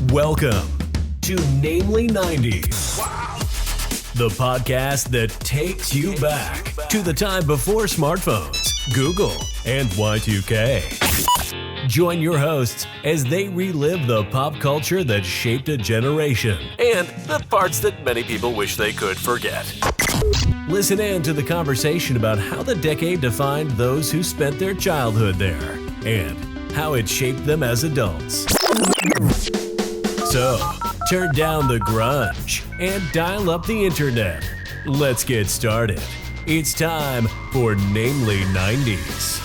Welcome to Namely 90s. Wow. The podcast that takes you back to the time before smartphones, Google, and Y2K. Join your hosts as they relive the pop culture that shaped a generation and the parts that many people wish they could forget. Listen in to the conversation about how the decade defined those who spent their childhood there and how it shaped them as adults. So, turn down the grunge and dial up the internet. Let's get started. It's time for Namely 90s.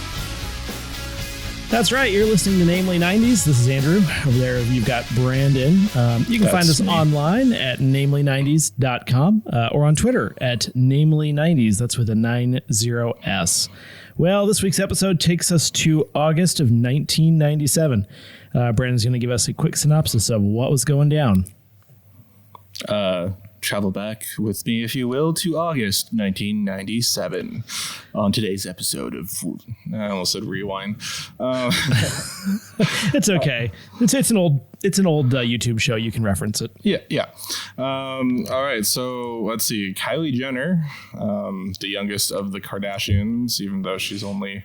That's right. You're listening to Namely 90s. This is Andrew. Over there, you've got Brandon. You can find us online at namely90s.com or on Twitter at namely90s. That's with a 90S. Well, this week's episode takes us to August of 1997. Brandon's going to give us a quick synopsis of what was going down. Travel back with me, if you will, to August 1997 on today's episode of, I almost said Rewind. It's okay. It's an old YouTube show. You can reference it. Yeah. All right. So let's see. Kylie Jenner, the youngest of the Kardashians, even though she's only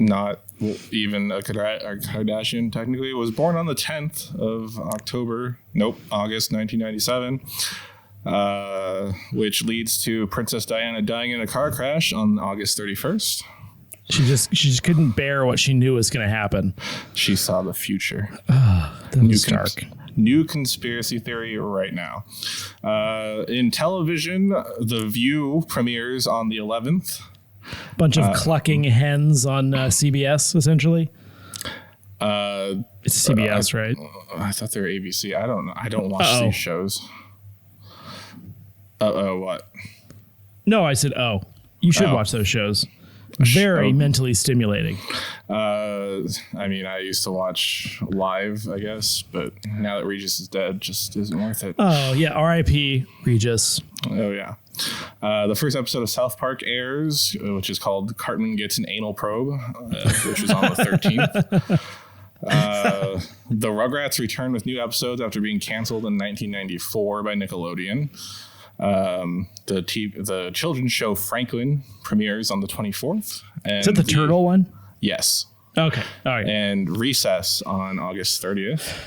not even a Kardashian technically, was born on the 10th of August 1997, which leads to Princess Diana dying in a car crash on August 31st. She just couldn't bear what she knew was going to happen. She saw the future. That was dark. New conspiracy theory right now. In television, The View premieres on the 11th. Bunch of clucking hens on CBS, essentially. It's CBS, right? I thought they were ABC. I don't know. I don't watch these shows. What? No, I said, you should watch those shows. Very mentally stimulating. I mean, I used to watch live, I guess, but now that Regis is dead, just isn't worth it. Oh, yeah. R.I.P. Regis. Oh, yeah. The first episode of South Park airs, which is called Cartman Gets an Anal Probe, which was on the 13th. The Rugrats return with new episodes after being canceled in 1994 by Nickelodeon. The children's show Franklin premieres on the 24th. Is that the turtle one? Yes. Okay. All right. And Recess on August 30th.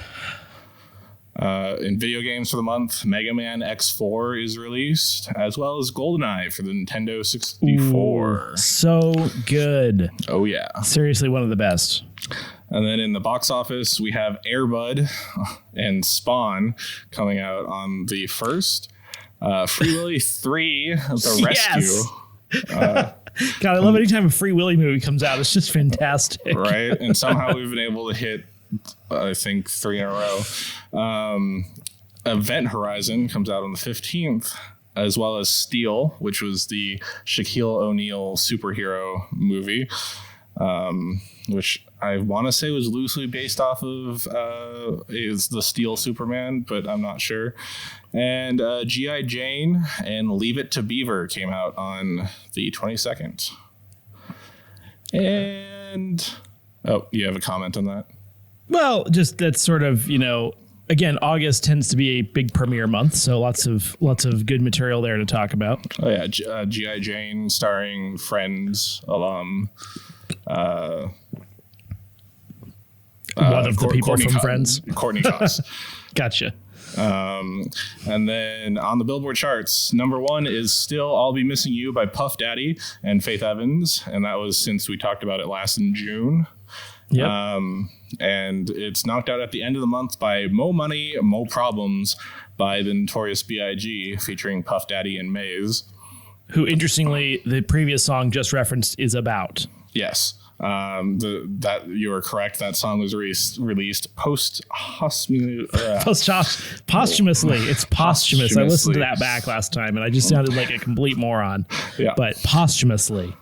In video games for the month, Mega Man X4 is released, as well as Goldeneye for the Nintendo 64. Ooh, so good. Oh, yeah. Seriously, one of the best. And then in the box office, we have Air Bud and Spawn coming out on the 1st. Free Willy 3, The Rescue. God, I love any time a Free Willy movie comes out. It's just fantastic. Right? And somehow we've been able to hit, I think, 3 in a row. Event Horizon comes out on the 15th, as well as Steel, which was the Shaquille O'Neal superhero movie, which I want to say was loosely based off of is the Steel Superman, but I'm not sure. And G.I. Jane and Leave It to Beaver came out on the 22nd. And you have a comment on that? Well, just that's sort of, again, August tends to be a big premiere month, so lots of good material there to talk about. Oh yeah, G.I. Jane starring Friends alum. One of the people from Friends. Courtney Cox. Gotcha. And then on the Billboard charts, number 1 is still I'll Be Missing You by Puff Daddy and Faith Evans. And that was since we talked about it last in June. Yep. And it's knocked out at the end of the month by Mo Money, Mo Problems by the Notorious B.I.G. featuring Puff Daddy and Maze. Who, interestingly, the previous song just referenced is about. Yes. That you are correct. That song was released posthumously. It's posthumous. I listened to that back last time, and I just sounded like a complete moron. Yeah. But posthumously.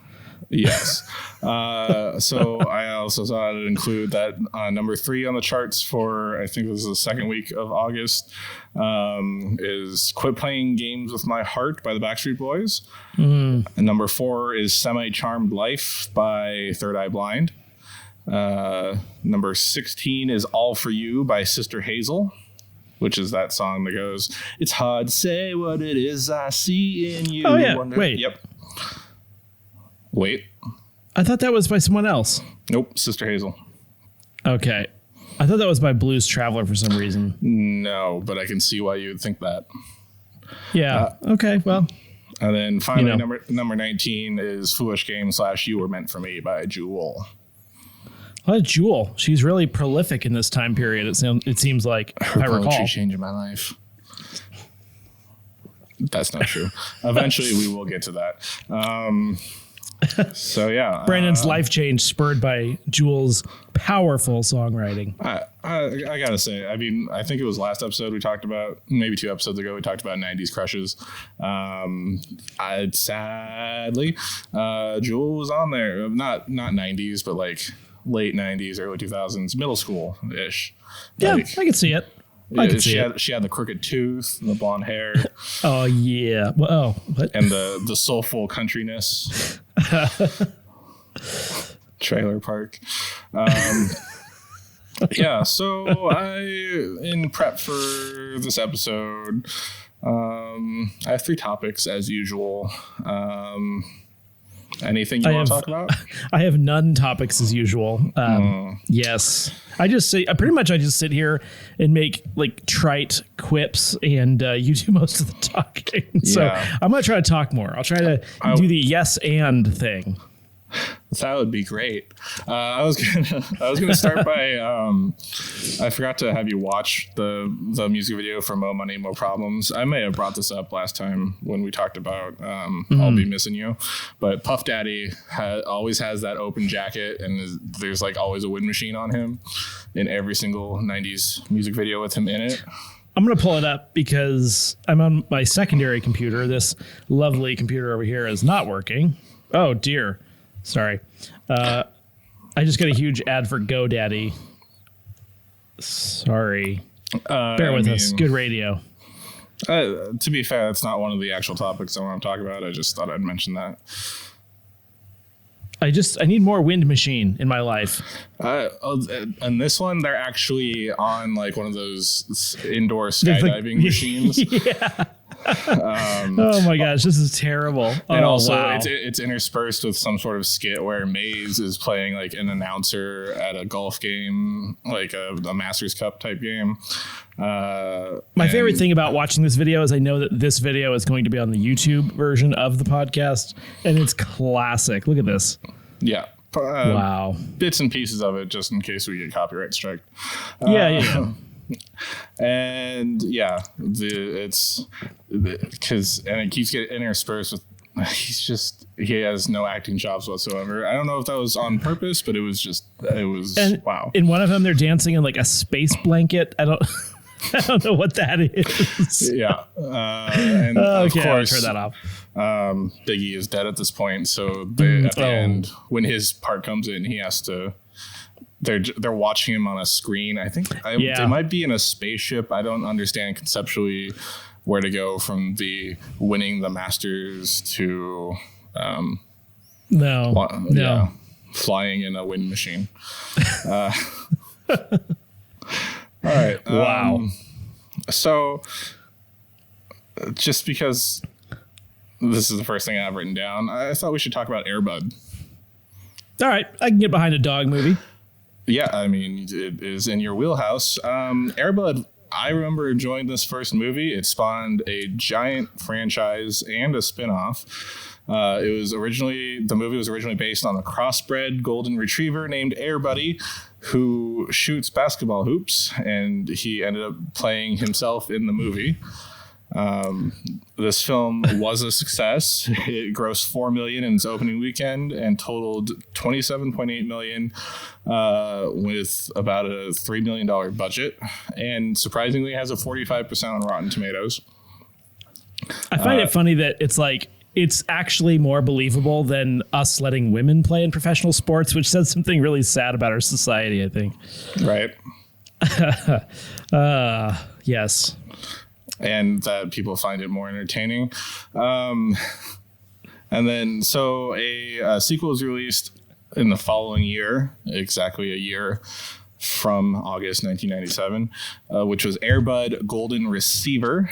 Yes. So I also thought I'd include that number 3 on the charts for, I think this is the second week of August, is Quit Playing Games with My Heart by the Backstreet Boys. And number 4 is Semi-Charmed Life by Third Eye Blind. Number 16 is All For You by Sister Hazel, which is that song that goes, "It's hard to say what it is I see in you." Oh, yeah. Wait. Yep. Wait. I thought that was by someone else. Nope. Sister Hazel. Okay. I thought that was by Blues Traveler for some reason. No, but I can see why you would think that. Yeah. Okay. Well. And then finally, number 19 is Foolish Game / You Were Meant For Me by Jewel. Jewel. She's really prolific in this time period. It seems like, Her if I recall. poetry changed my life. That's not true. Eventually, we will get to that. So yeah, Brandon's life change spurred by Jewel's powerful songwriting. I gotta say, I mean, I think it was last episode we talked about, maybe 2 episodes ago, we talked about 90s crushes. Sadly, Jewel was on there. Not 90s, but like late 90s, early 2000s, middle school ish. Yeah, like, I can see it. She had the crooked tooth and the blonde hair. Oh yeah. Well, what? And the soulful countryness. Trailer park. Yeah, so in prep for this episode, I have 3 topics as usual. Anything you want to talk about? I have none topics as usual. Yes. I just sit here and make like trite quips, and you do most of the talking. So I'm going to try to talk more. I'll try to do the yes and thing. That would be great. I was gonna start by I forgot to have you watch the music video for Mo Money Mo Problems. I may have brought this up last time when we talked about I'll Be Missing You, but Puff Daddy always has that open jacket, and there's like always a wind machine on him in every single 90s music video with him in it. I'm going to pull it up because I'm on my secondary computer. This lovely computer over here is not working. Oh dear. Sorry. I just got a huge ad for GoDaddy. Sorry. Bear with us. Good radio. To be fair, that's not one of the actual topics I want to talk about. I just thought I'd mention that. I need more wind machine in my life. And this one, they're actually on like one of those indoor skydiving machines. Yeah. Oh my gosh, this is terrible. And also, wow. it's interspersed with some sort of skit where Maze is playing like an announcer at a golf game, like a Masters Cup type game. My favorite thing about watching this video is I know that this video is going to be on the YouTube version of the podcast, and it's classic. Look at this. Yeah. Wow. Bits and pieces of it just in case we get copyright strike. Yeah. And yeah, it keeps getting interspersed with. He has no acting jobs whatsoever. I don't know if that was on purpose, but it was wow. In one of them, they're dancing in like a space blanket. I don't know what that is. Yeah. And of course, I'll turn that off. Biggie is dead at this point. So at the end, when his part comes in, he has to. They're watching him on a screen. I think they might be in a spaceship. I don't understand conceptually where to go from the winning the Masters to flying in a wind machine. All right. Wow. So just because this is the first thing I've written down, I thought we should talk about Air Bud. All right. I can get behind a dog movie. Yeah, I mean, it is in your wheelhouse. Air Bud, I remember enjoying this first movie. It spawned a giant franchise and a spinoff. The movie was originally based on a crossbred golden retriever named Air Buddy, who shoots basketball hoops, and he ended up playing himself in the movie. This film was a success. It grossed $4 million in its opening weekend and totaled $27.8 million with about a $3 million budget, and surprisingly has a 45% on Rotten Tomatoes. I find it funny that it's actually more believable than us letting women play in professional sports, which says something really sad about our society, I think. Right. Yes. And that people find it more entertaining. And then, so a sequel was released in the following year, exactly a year from August 1997, which was Air Bud Golden Receiver.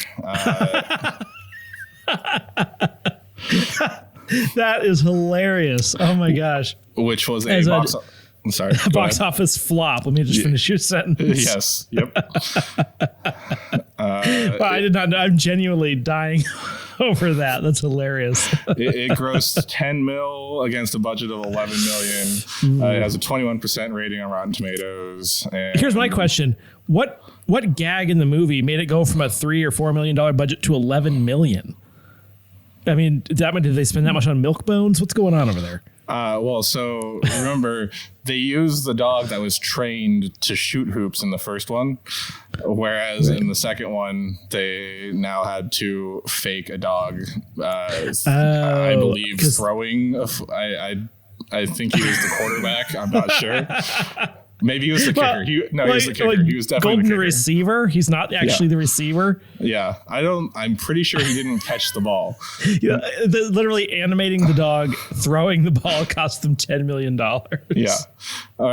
That is hilarious. Oh my gosh. Which was a box. I'm sorry. Box office flop. Let me just finish your sentence. Yes. Yep. Well, I did not know. I'm genuinely dying over that. That's hilarious. It grossed 10 mil against a budget of 11 million. It has a 21% rating on Rotten Tomatoes. And here's my question. What gag in the movie made it go from a $3 or $4 million budget to 11 million? I mean, did they spend that much on milk bones? What's going on over there? Well, so remember, they used the dog that was trained to shoot hoops in the first one, whereas in the second one, they now had to fake a dog. I believe throwing. I think he was the quarterback. I'm not sure. Maybe he was the kicker. He was the kicker. He was definitely Golden the kicker. Receiver. He's not actually the receiver. Yeah, I'm pretty sure he didn't catch the ball. Yeah, literally animating the dog, throwing the ball cost them $10 million. Yeah,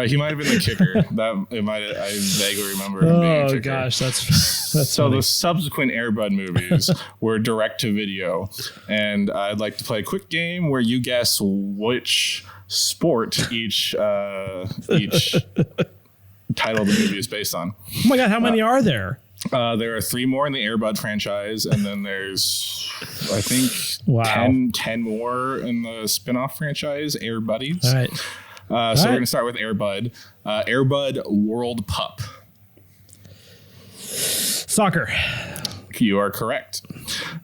he might have been the kicker. I vaguely remember him being a kicker. Oh gosh, that's so funny. the subsequent Air Bud movies were direct to video, and I'd like to play a quick game where you guess which sport each title of the movie is based on. Oh my god, how many are there? There are 3 more in the Air Bud franchise, and then there's, I think, 10 more in the spin-off franchise, Air Buddies. All right. We're going to start with Air Bud. Air Bud World Pup. Soccer. You are correct.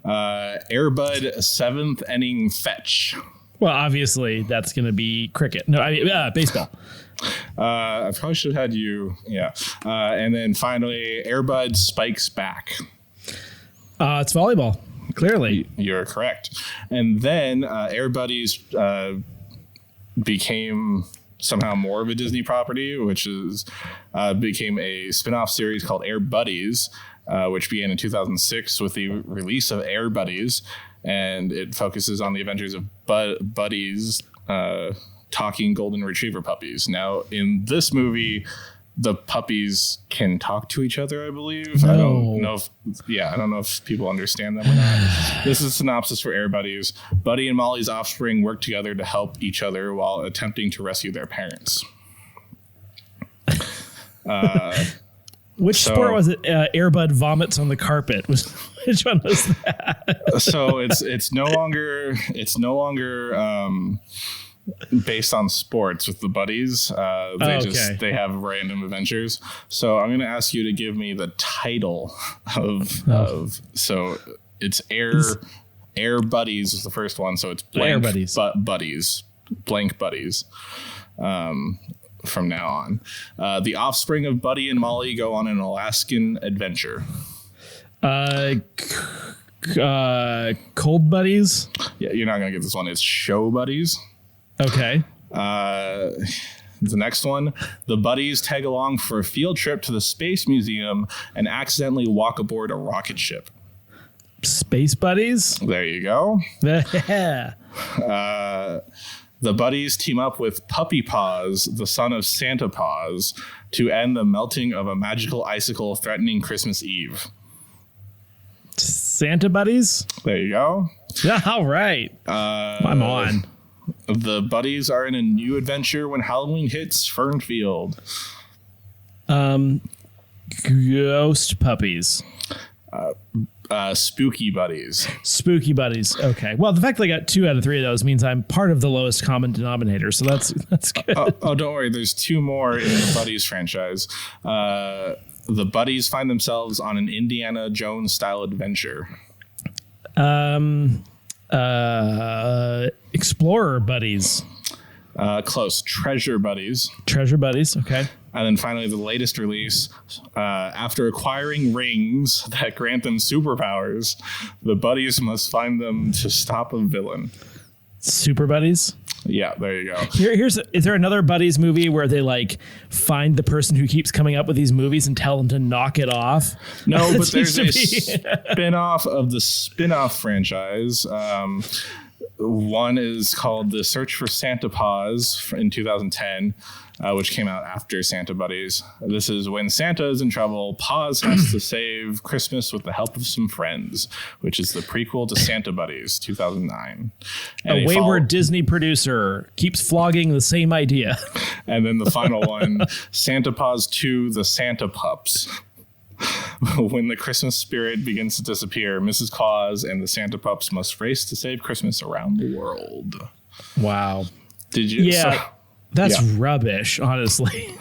Air Bud 7th Inning Fetch. Well, obviously, that's going to be cricket. No, I mean, baseball. I probably should have had you. Yeah. And then finally, Air Bud Spikes Back. It's volleyball. Clearly. You're correct. And then Air Buddies became somehow more of a Disney property, which became a spin-off series called Air Buddies, which began in 2006 with the release of Air Buddies. And it focuses on the adventures of buddies talking golden retriever puppies. Now, in this movie, the puppies can talk to each other, I believe. No. I don't know if people understand them or not. This is a synopsis for Air Buddies. Buddy and Molly's offspring work together to help each other while attempting to rescue their parents. Which sport was it? Air Bud vomits on the carpet. Which one was that? So it's no longer based on sports with the buddies. They have random adventures. So I'm going to ask you to give me the title of so it's Air Buddies is the first one. So it's blank Air Buddies. Blank Buddies. From now on, the offspring of Buddy and Molly go on an Alaskan adventure. Cold Buddies. Yeah, you're not gonna get this one. It's Show Buddies. Okay. The next one, the buddies tag along for a field trip to the Space Museum and accidentally walk aboard a rocket ship. Space Buddies. There you go. Yeah. The buddies team up with Puppy Paws, the son of Santa Paws, to end the melting of a magical icicle threatening Christmas Eve. Santa Buddies? There you go. Yeah, all right. I'm on. The buddies are in a new adventure when Halloween hits Fernfield. Ghost Puppies. Spooky Buddies. Spooky Buddies. Okay. Well, the fact that I got 2 out of 3 of those means I'm part of the lowest common denominator. So that's good. Don't worry. There's 2 more in the Buddies franchise. The buddies find themselves on an Indiana Jones style adventure. Explorer Buddies. Close. Treasure Buddies. Treasure Buddies. Okay. And then finally, the latest release, after acquiring rings that grant them superpowers, the buddies must find them to stop a villain. Super Buddies? Yeah, there you go. Is there another Buddies movie where they like find the person who keeps coming up with these movies and tell them to knock it off? No, but there's a spin-off of the spin-off franchise. One is called The Search for Santa Paws in 2010, which came out after Santa Buddies. This is when Santa is in trouble, Paws has to save Christmas with the help of some friends, which is the prequel to Santa Buddies, 2009. And a wayward Disney producer keeps flogging the same idea. And then the final one, Santa Paws 2, The Santa Pups. When the Christmas spirit begins to disappear, Mrs. Claus and the Santa Pups must race to save Christmas around the world. Wow. Did you? Yeah, that's rubbish, honestly.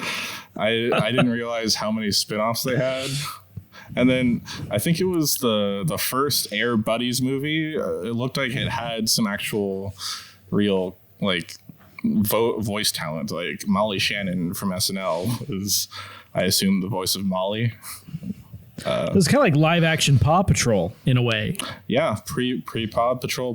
I didn't realize how many spinoffs they had. And then I think it was the first Air Buddies movie. It looked like it had some actual real, like, voice talent. Like Molly Shannon from SNL is, I assume, the voice of Molly. It was kind of like live action Paw Patrol in a way. Yeah, pre Paw Patrol.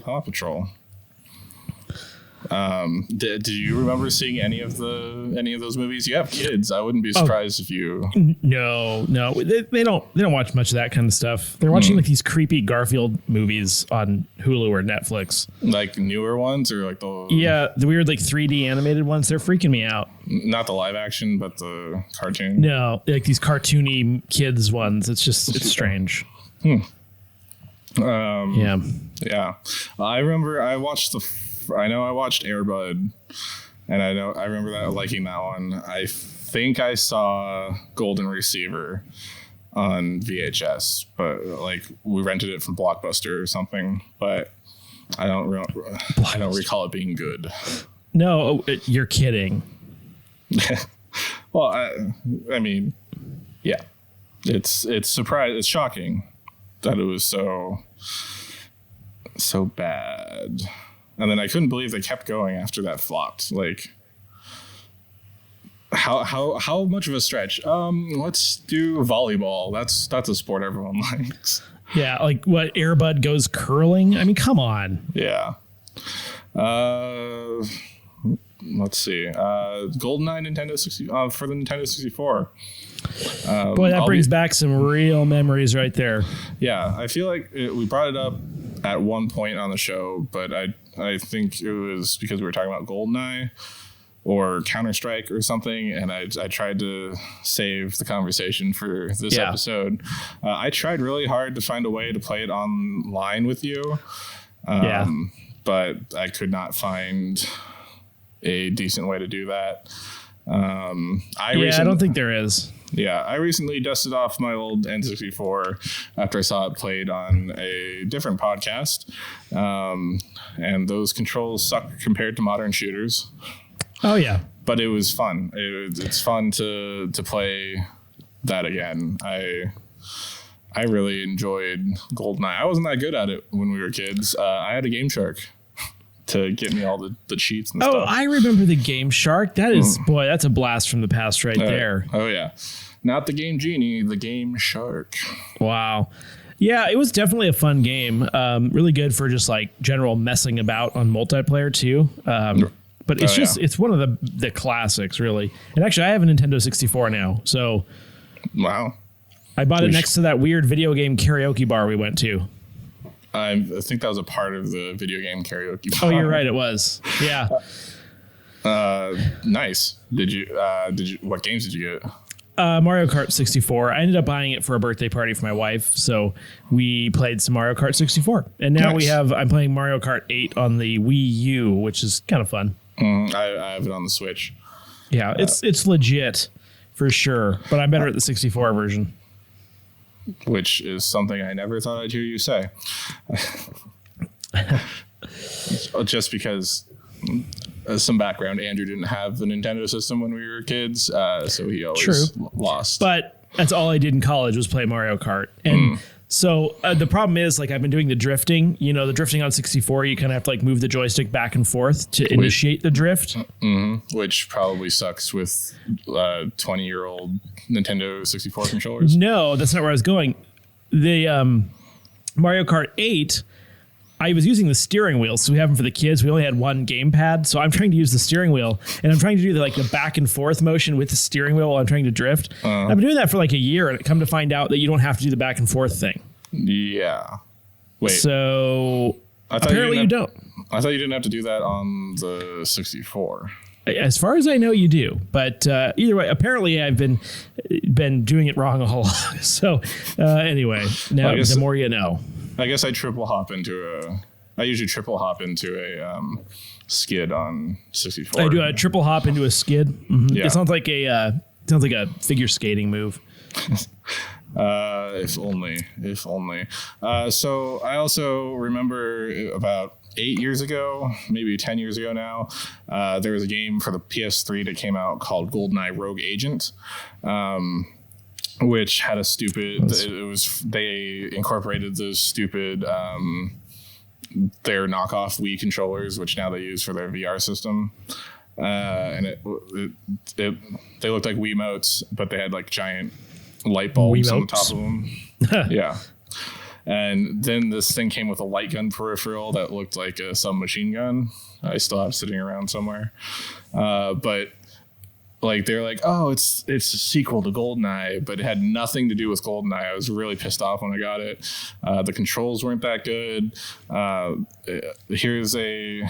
Did you remember seeing any of those movies? You have kids. I wouldn't be surprised if you. No, they don't watch much of that kind of stuff. They're watching like these creepy Garfield movies on Hulu or Netflix. Like newer ones or like the weird like 3D animated ones. They're freaking me out. Not the live action, but the cartoon. No, like these cartoony kids ones. It's strange. Yeah. I remember I watched I watched Air Bud, and I remember liking that one. I think I saw Golden Receiver on VHS, but like we rented it from Blockbuster or something. But I don't recall it being good. No, you're kidding. Well, I mean, yeah, it's shocking that it was so bad. And then I couldn't believe they kept going after that flopped. Like, how much of a stretch? Let's do volleyball. That's a sport everyone likes. Yeah, like what? Air Bud goes curling. I mean, come on. Yeah. Let's see. Goldeneye Nintendo 60 for the Nintendo 64. Boy, that brings back some real memories right there. Yeah, I feel like we brought it up at one point on the show, but I think it was because we were talking about Goldeneye or Counter-Strike or something, and I tried to save the conversation for this episode. I tried really hard to find a way to play it online with you, but I could not find a decent way to do that. I don't think there is. Yeah, I recently dusted off my old N64 after I saw it played on a different podcast, and those controls suck compared to modern shooters. Oh yeah, but it was fun. It's fun to play that again. I really enjoyed Goldeneye. I wasn't that good at it when we were kids. I had a Game Shark to get me all the cheats and stuff. Oh, I remember the Game Shark. That is, boy, that's a blast from the past right there. Oh, yeah. Not the Game Genie, the Game Shark. Wow. Yeah, it was definitely a fun game. Really good for just like general messing about on multiplayer too. But it's it's one of the classics, really. And actually, I have a Nintendo 64 now. So, wow. I bought it next to that weird video game karaoke bar we went to. I think that was a part of the video game karaoke bar. Oh, you're right. It was. Yeah. Nice. Did you? What games did you get? Mario Kart 64. I ended up buying it for a birthday party for my wife, so we played some Mario Kart 64, and now I'm playing Mario Kart 8 on the Wii U, which is kind of fun. I have it on the Switch. Yeah, it's legit for sure, but I'm better at the 64 version. Which is something I never thought I'd hear you say. Just because, some background, Andrew didn't have the Nintendo system when we were kids, so he always lost. But that's all I did in college was play Mario Kart. And so the problem is, like, I've been doing the drifting. You know, the drifting on 64, you kind of have to like move the joystick back and forth to initiate the drift. Which probably sucks with 20-year-old Nintendo 64 controllers. No, that's not where I was going. The Mario Kart 8, I was using the steering wheel, so we have them for the kids. We only had one gamepad, so I'm trying to use the steering wheel, and I'm trying to do the back and forth motion with the steering wheel while I'm trying to drift. I've been doing that for like a year, and I come to find out that you don't have to do the back and forth thing. Yeah. Wait. So Apparently you don't. I thought you didn't have to do that on the 64. As far as I know, you do. But either way, apparently I've been doing it wrong all along. So anyway, now the more you know. I guess I usually triple hop into a skid on 64. I do a triple hop into a skid. Mm-hmm. Yeah. It sounds like a figure skating move. If only. So I also remember about 8 years ago, maybe 10 years ago now, there was a game for the PS3 that came out called Goldeneye Rogue Agent, which had they incorporated those stupid their knockoff Wii controllers, which now they use for their VR system. And they looked like Wiimotes, but they had like giant light bulbs on the top of them. Yeah. And then this thing came with a light gun peripheral that looked like a submachine gun. I still have sitting around somewhere. But like they're like, oh, it's a sequel to Goldeneye, but it had nothing to do with Goldeneye. I was really pissed off when I got it. The controls weren't that good. Here's a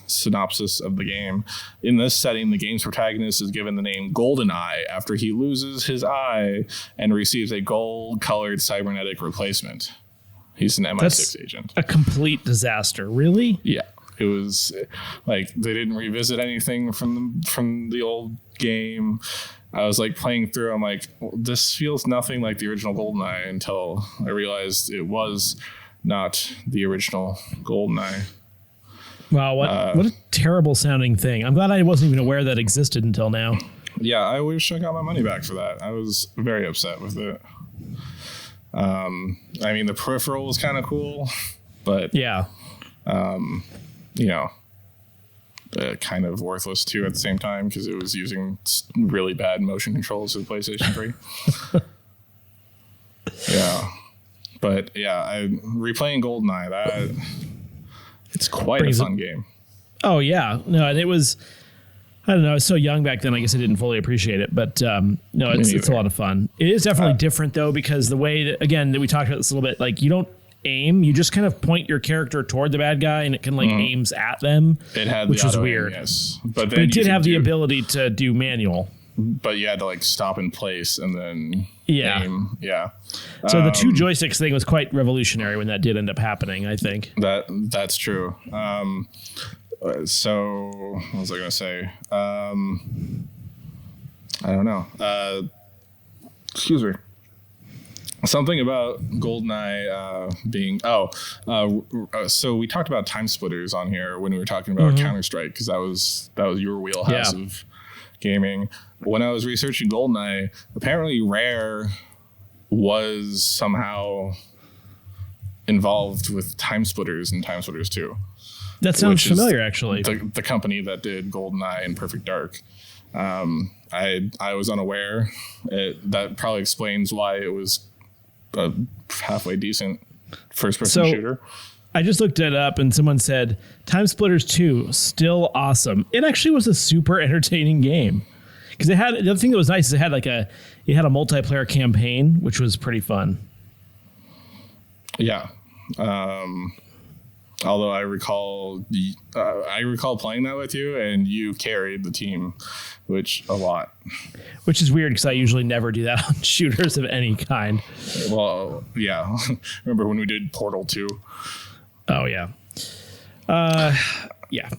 synopsis of the game. In this setting, the game's protagonist is given the name Goldeneye after he loses his eye and receives a gold-colored cybernetic replacement. He's an MI6 agent. A complete disaster. Really? Yeah. It was like they didn't revisit anything from the old game. I was like playing through. I'm like, well, this feels nothing like the original Goldeneye until I realized it was not the original Goldeneye. Wow, what a terrible sounding thing. I'm glad I wasn't even aware that existed until now. Yeah, I wish I got my money back for that. I was very upset with it. I mean, the peripheral was kind of cool, but yeah. Kind of worthless too at the same time because it was using really bad motion controls for the PlayStation 3. Yeah. But yeah, replaying Goldeneye, it's quite a fun game. Oh yeah. No, and it was, I don't know, I was so young back then, I guess I didn't fully appreciate it, but no, it's a lot of fun. It is definitely different though, because the way that, again, that we talked about this a little bit, like you don't aim, you just kind of point your character toward the bad guy and it can like aims at them. It had which was weird. Yes. But it did have the ability to do manual. But you had to like stop in place and then aim. Yeah. So the two joysticks thing was quite revolutionary when that did end up happening, I think. That's true. So what was I gonna say? I don't know. Excuse me. Something about Goldeneye being so we talked about time splitters on here when we were talking about Counter-Strike because that was your wheelhouse of gaming. When I was researching Goldeneye, apparently Rare was somehow involved with time splitters and Time Splitters 2. That sounds familiar, actually. The company that did Goldeneye and Perfect Dark. I was unaware. That probably explains why it was a halfway decent first-person shooter. I just looked it up and someone said Time Splitters 2 still awesome. It actually was a super entertaining game because it had, the other thing that was nice is it had a multiplayer campaign, which was pretty fun. Yeah. Although I recall playing that with you and you carried the team, which is weird because I usually never do that on shooters of any kind. Well, yeah. Remember when we did Portal 2? Oh yeah. Yeah.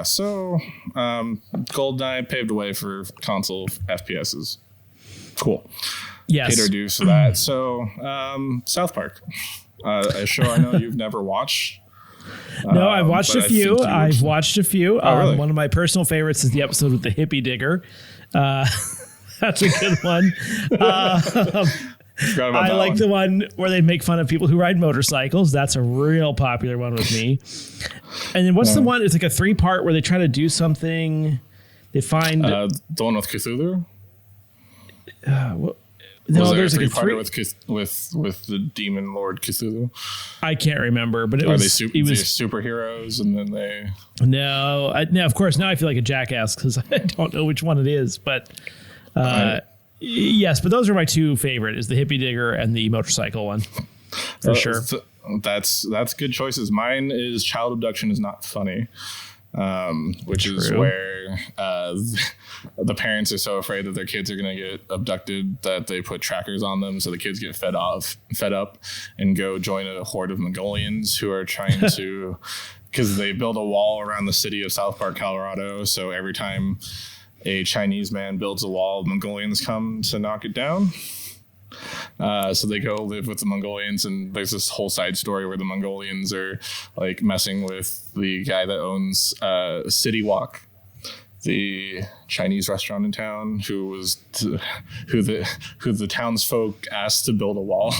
So, Goldeneye paved the way for console FPSs. Cool. Yes. Paid our dues for that. So, South Park. A show I know you've never watched. No, I've watched a few. I've watched a few. Oh, really? One of my personal favorites is the episode with the hippie digger. That's a good one. I like the one where they make fun of people who ride motorcycles. That's a real popular one with me. And then what's the one? It's like a 3-part where they try to do something. They find the one with Cthulhu. No, there's like a 3-parter with the demon lord Cthulhu. I can't remember, but it was superheroes, and then they. No, of course. Now I feel like a jackass because I don't know which one it is, but yes, but those are my two favorite: is the hippie digger and the motorcycle one, for sure. That's good choices. Mine is Child Abduction is Not Funny, which True. is where the parents are so afraid that their kids are going to get abducted that they put trackers on them, so the kids get fed up, and go join a horde of Mongolians who are trying to, because they build a wall around the city of South Park, Colorado. So every time a Chinese man builds a wall, Mongolians come to knock it down. So they go live with the Mongolians, and there's this whole side story where the Mongolians are like messing with the guy that owns City Walk, the Chinese restaurant in town, who the townsfolk asked to build a wall.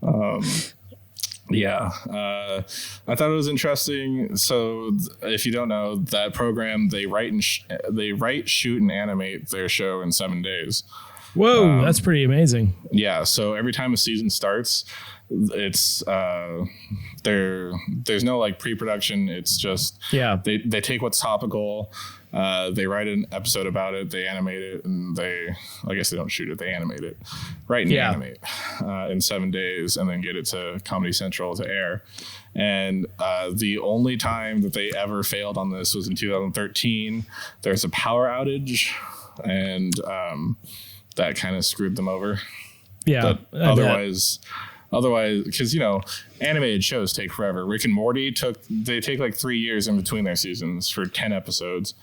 I thought it was interesting. So if you don't know that program, they write, shoot, and animate their show in 7 days. Whoa, that's pretty amazing. Yeah, so every time a season starts, it's there's no like pre-production. It's just they take what's topical, they write an episode about it, they animate it, and I guess they don't shoot it, they animate it, write and animate in 7 days, and then get it to Comedy Central to air. And the only time that they ever failed on this was in 2013. There's a power outage, and that kind of screwed them over. Yeah. But otherwise, because, animated shows take forever. Rick and Morty take like 3 years in between their seasons for 10 episodes.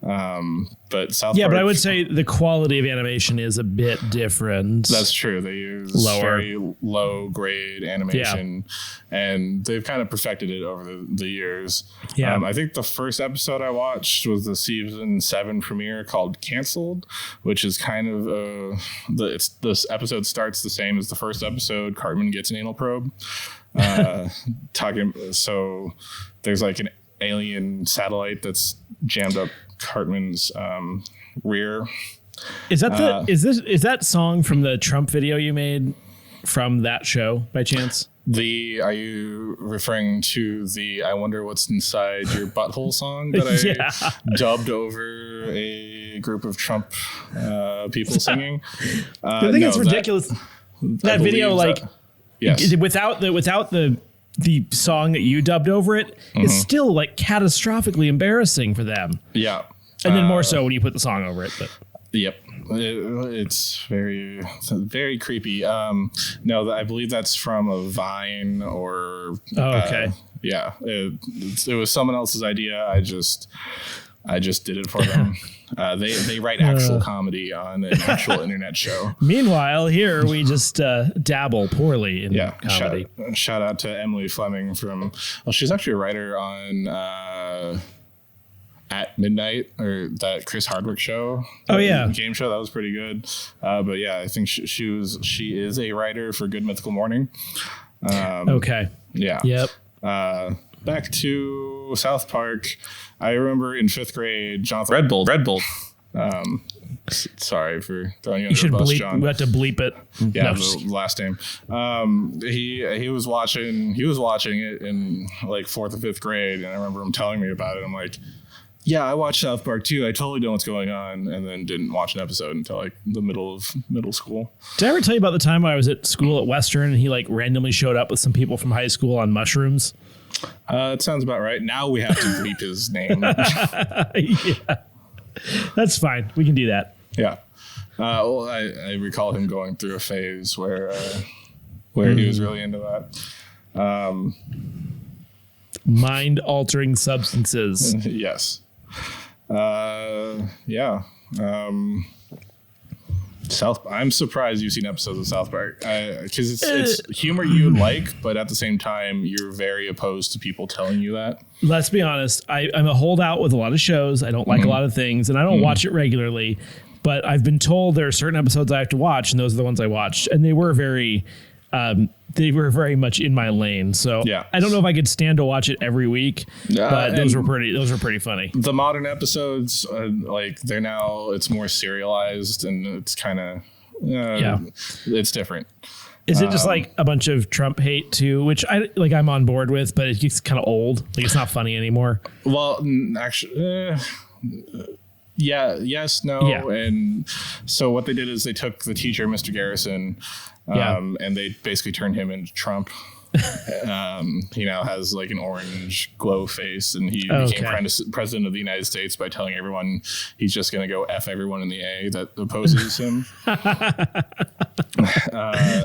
But South Park, but I would say the quality of animation is a bit different. That's true. They use very low grade animation, and they've kind of perfected it over the years. Yeah. I think the first episode I watched was the season 7 premiere called Canceled, which is kind of this episode starts the same as the first episode. Cartman gets an anal probe. So there's like an alien satellite that's jammed up Cartman's rear. Is that is that song from the Trump video you made from that show by chance? Are you referring to the "I Wonder What's Inside Your Butthole" song that I dubbed over a group of Trump people singing? I think it's ridiculous. That video, yes, without the song that you dubbed over it, is still like catastrophically embarrassing for them. Yeah, and then more so when you put the song over it. But yep. It's very, very creepy. No, I believe that's from a Vine or. Oh, okay. It was someone else's idea. I just did it for them. They write actual comedy on an actual internet show. Meanwhile, here we just dabble poorly in comedy. Shout out to Emily Fleming she's actually a writer on. At Midnight, or that Chris Hardwick show. Game show, that was pretty good. But yeah, I think she is a writer for Good Mythical Morning. Okay. Yeah. Yep. Back to South Park. I remember in 5th grade, Jonathan Red Bull. Sorry for throwing you under the bus, John. We have to bleep it. Yeah, the last name. He was watching it in like 4th or 5th grade, and I remember him telling me about it. I'm like, yeah, I watched South Park too. I totally know what's going on, and then didn't watch an episode until like the middle of middle school. Did I ever tell you about the time I was at school at Western and he like randomly showed up with some people from high school on mushrooms? It sounds about right. Now we have to bleep his name. Yeah, that's fine. We can do that. Yeah. Well, I recall him going through a phase where he was really into that. Mind-altering substances. Yes. Yeah. I'm surprised you've seen episodes of South Park because it's humor you like, but at the same time, you're very opposed to people telling you that. Let's be honest. I'm a holdout with a lot of shows. I don't like a lot of things, and I don't watch it regularly. But I've been told there are certain episodes I have to watch, and those are the ones I watched, and they were very much in my lane. So I don't know if I could stand to watch it every week, but those were pretty funny. The modern episodes, it's more serialized, and it's kind of it's different. Is it just like a bunch of Trump hate too, which I'm on board with, but it gets kind of old. Like it's not funny anymore. Well, actually. Yes, no. Yeah. And so what they did is they took the teacher, Mr. Garrison, and they basically turned him into Trump. He now has like an orange glow face, and he became president of the United States by telling everyone he's just going to go F everyone in the A that opposes him.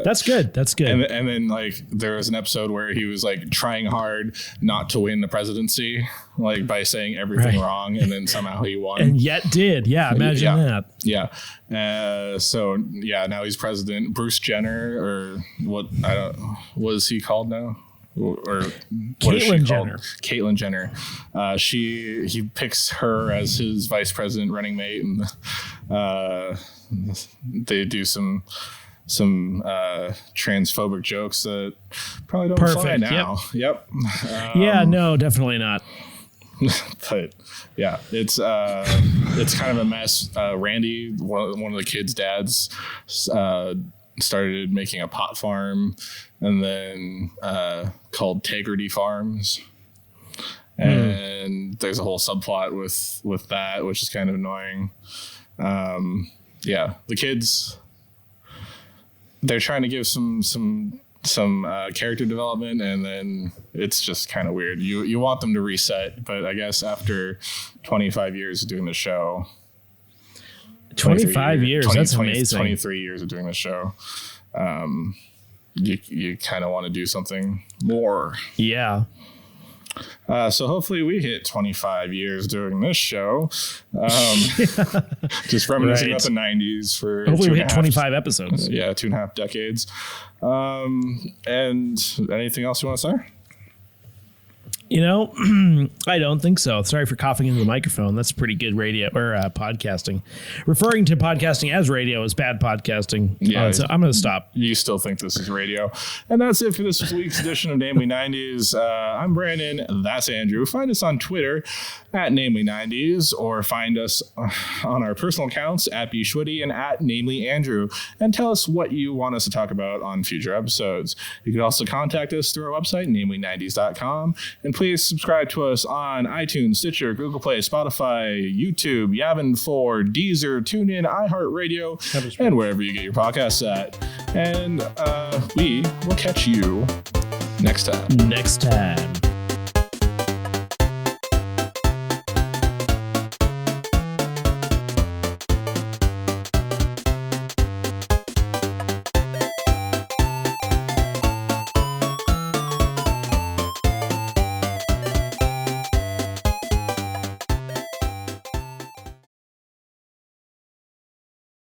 That's good. That's good. And then like there was an episode where he was like trying hard not to win the presidency, like by saying everything wrong, and then somehow he won. And yet did. Yeah, imagine that. Yeah. So yeah, now he's president. Bruce Jenner, or what is he called now? Or what is she called? Caitlyn Jenner. He picks her as his vice president running mate, and they do some transphobic jokes that probably don't fly now. Yep. Yeah, no, definitely not. But yeah, it's kind of a mess. Randy, one of the kids' dads, started making a pot farm, and then called Tegrity Farms. And there's a whole subplot with that, which is kind of annoying. Yeah, the kids, they're trying to give some character development, and then it's just kind of weird. You want them to reset, but I guess after 25 years of doing the show, 25 years, that's amazing. 23 years of doing the show, you kind of want to do something more. Yeah. So hopefully we hit 25 years doing this show. Just reminiscing about the 90s for hopefully we hit 25 episodes. Yeah, 2.5 decades. And anything else you want to say? You know, I don't think so. Sorry for coughing into the microphone. That's pretty good radio or podcasting. Referring to podcasting as radio is bad podcasting. Yeah, so I'm going to stop. You still think this is radio. And that's it for this week's edition of Namely 90s. I'm Brandon. That's Andrew. Find us on Twitter at Namely 90s, or find us on our personal accounts at bschwitty and at Namely Andrew, and tell us what you want us to talk about on future episodes. You can also contact us through our website, namely90s.com, and please subscribe to us on iTunes, Stitcher, Google Play, Spotify, YouTube, Yavin 4, Deezer, TuneIn, iHeartRadio, and wherever you get your podcasts at. And we will catch you next time.